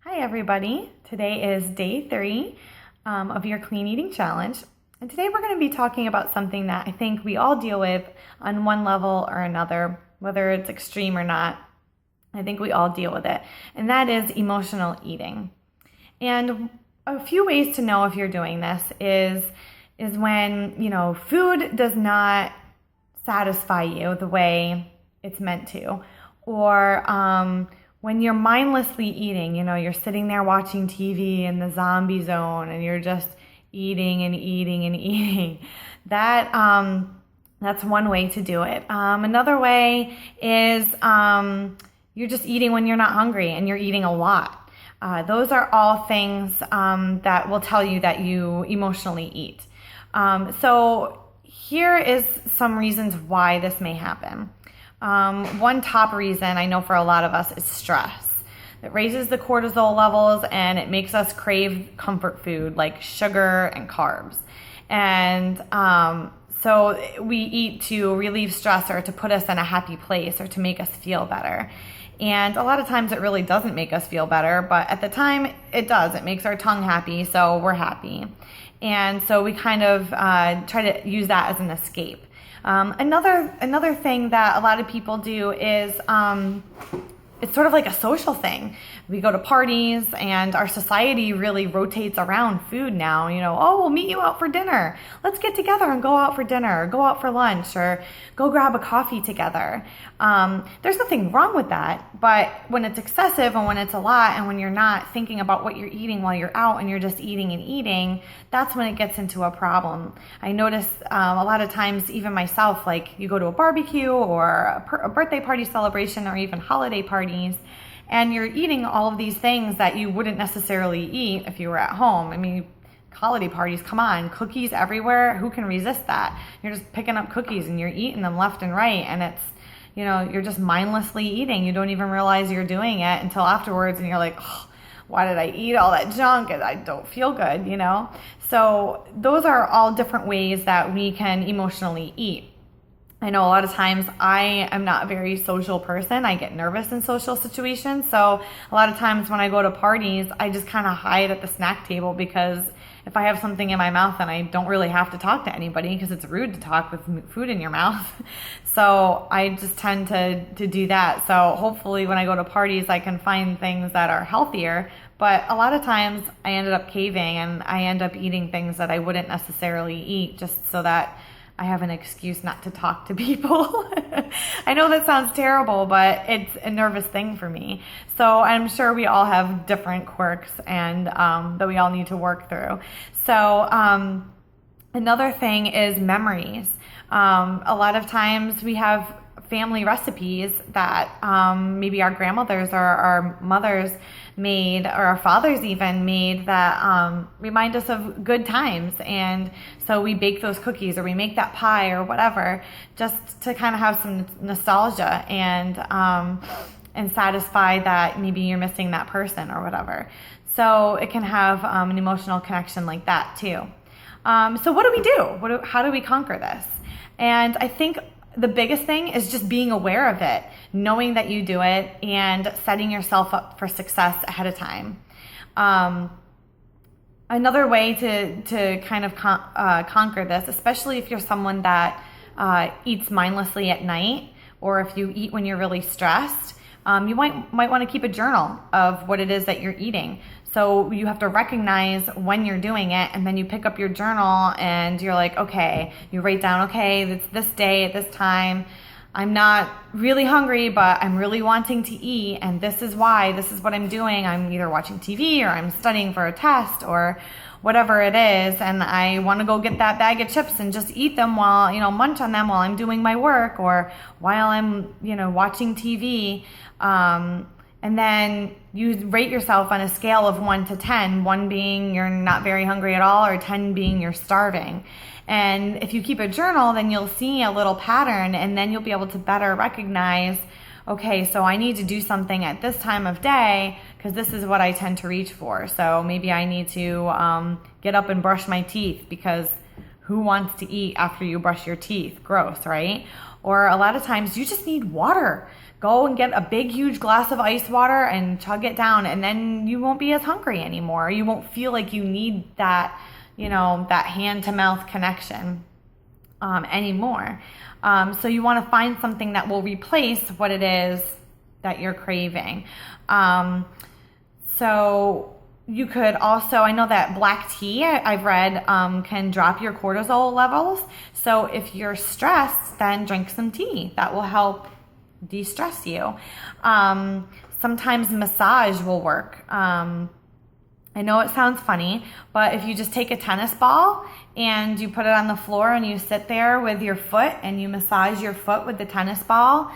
Hi everybody, today is day 3 of your clean eating challenge, and today we're going to be talking about something that I think we all deal with on one level or another, whether it's extreme or not. I think we all deal with it, and that is emotional eating. And a few ways to know if you're doing this is when, food does not satisfy you the way it's meant to, or when you're mindlessly eating, you're sitting there watching TV in the zombie zone and you're just eating and eating and eating. That's one way to do it. Another way is you're just eating when you're not hungry and you're eating a lot. Those are all things that will tell you that you emotionally eat. So here is some reasons why this may happen. One top reason I know for a lot of us is stress. It raises the cortisol levels and it makes us crave comfort food like sugar and carbs. And so we eat to relieve stress or to put us in a happy place or to make us feel better. And a lot of times it really doesn't make us feel better, but at the time it does. It makes our tongue happy, so we're happy. And so we kind of try to use that as an escape. Another thing that a lot of people do is it's sort of like a social thing. We go to parties and our society really rotates around food now. We'll meet you out for dinner. Let's get together and go out for dinner or go out for lunch or go grab a coffee together. There's nothing wrong with that, but when it's excessive and when it's a lot and when you're not thinking about what you're eating while you're out and you're just eating and eating, that's when it gets into a problem. I notice a lot of times, even myself, like you go to a barbecue or a birthday party celebration or even holiday parties, and you're eating all of these things that you wouldn't necessarily eat if you were at home. I mean, holiday parties, come on, cookies everywhere. Who can resist that? You're just picking up cookies and you're eating them left and right, and it's, you're just mindlessly eating. You don't even realize you're doing it until afterwards, and you're like, oh, why did I eat all that junk? I don't feel good, So those are all different ways that we can emotionally eat. I know a lot of times I am not a very social person. I get nervous in social situations. So a lot of times when I go to parties, I just kind of hide at the snack table, because if I have something in my mouth, then I don't really have to talk to anybody, because it's rude to talk with food in your mouth. So I just tend to do that. So hopefully when I go to parties, I can find things that are healthier. But a lot of times I ended up caving and I end up eating things that I wouldn't necessarily eat, just so that I have an excuse not to talk to people. I know that sounds terrible, but it's a nervous thing for me. So I'm sure we all have different quirks and that we all need to work through. So another thing is memories. A lot of times we have family recipes that maybe our grandmothers or our mothers made, or our fathers even made, that remind us of good times. And so we bake those cookies or we make that pie or whatever, just to kind of have some nostalgia and satisfy that maybe you're missing that person or whatever. So it can have an emotional connection like that too. So what do we do? How do we conquer this? And I think the biggest thing is just being aware of it, knowing that you do it, and setting yourself up for success ahead of time. Another way to kind of conquer this, especially if you're someone that eats mindlessly at night, or if you eat when you're really stressed, you might want to keep a journal of what it is that you're eating. So you have to recognize when you're doing it, and then you pick up your journal and you're like, okay, you write down, okay, it's this day at this time. I'm not really hungry, but I'm really wanting to eat, and this is why, this is what I'm doing. I'm either watching TV or I'm studying for a test or whatever it is, and I want to go get that bag of chips and just eat them while, munch on them while I'm doing my work or while I'm, watching TV. And then you rate yourself on a scale of 1 to 10, 1 being you're not very hungry at all, or 10 being you're starving. And if you keep a journal, then you'll see a little pattern, and then you'll be able to better recognize, okay, so I need to do something at this time of day because this is what I tend to reach for. So maybe I need to get up and brush my teeth, because who wants to eat after you brush your teeth? Gross, right? Or a lot of times you just need water. Go and get a big, huge glass of ice water and chug it down, and then you won't be as hungry anymore. You won't feel like you need that, that hand-to-mouth connection anymore. So you want to find something that will replace what it is that you're craving. So you could also, I know that black tea, I've read, can drop your cortisol levels. So if you're stressed, then drink some tea. That will help de-stress you. Sometimes massage will work. I know it sounds funny, but if you just take a tennis ball and you put it on the floor and you sit there with your foot and you massage your foot with the tennis ball,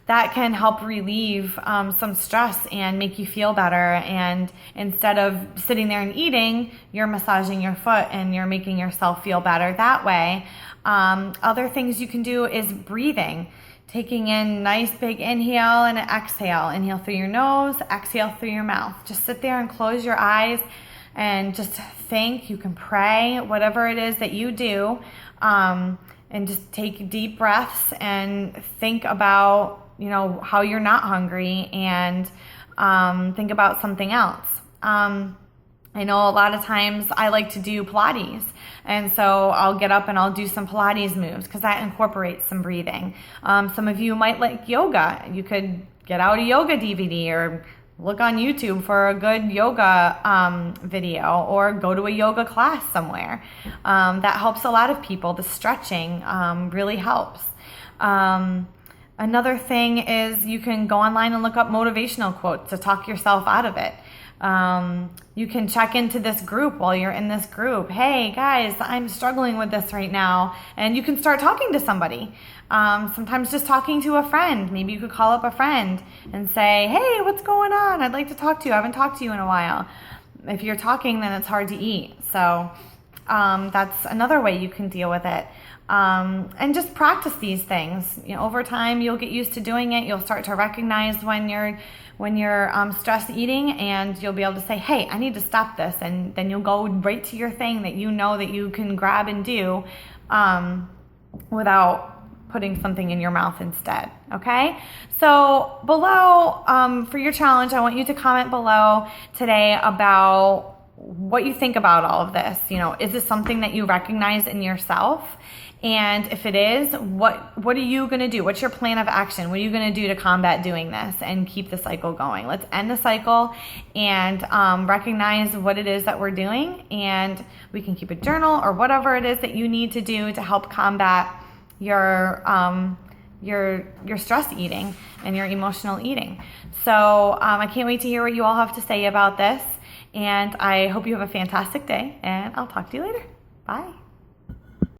that can help relieve some stress and make you feel better. And instead of sitting there and eating, you're massaging your foot and you're making yourself feel better that way. Other things you can do is breathing. Taking in nice big inhale and an exhale. Inhale through your nose, exhale through your mouth. Just sit there and close your eyes and just think. You can pray, whatever it is that you do, and just take deep breaths and think about, how you're not hungry, and think about something else. I know a lot of times I like to do Pilates, and so I'll get up and I'll do some Pilates moves because that incorporates some breathing. Some of you might like yoga. You could get out a yoga DVD or look on YouTube for a good yoga video, or go to a yoga class somewhere. That helps a lot of people. The stretching really helps. Another thing is you can go online and look up motivational quotes to talk yourself out of it. You can check into this group while you're in this group. Hey guys, I'm struggling with this right now. And you can start talking to somebody. Sometimes just talking to a friend. Maybe you could call up a friend and say, hey, what's going on? I'd like to talk to you. I haven't talked to you in a while. If you're talking, then it's hard to eat. So that's another way you can deal with it. And just practice these things. Over time, you'll get used to doing it. You'll start to recognize when you're stress eating, and you'll be able to say, hey, I need to stop this. And then you'll go right to your thing that you know that you can grab and do without putting something in your mouth instead. Okay? So below, for your challenge, I want you to comment below today about what you think about all of this. Is this something that you recognize in yourself? And if it is, what are you going to do? What's your plan of action? What are you going to do to combat doing this and keep the cycle going? Let's end the cycle and recognize what it is that we're doing. And we can keep a journal or whatever it is that you need to do to help combat your stress eating and your emotional eating. So I can't wait to hear what you all have to say about this. And I hope you have a fantastic day, and I'll talk to you later. Bye.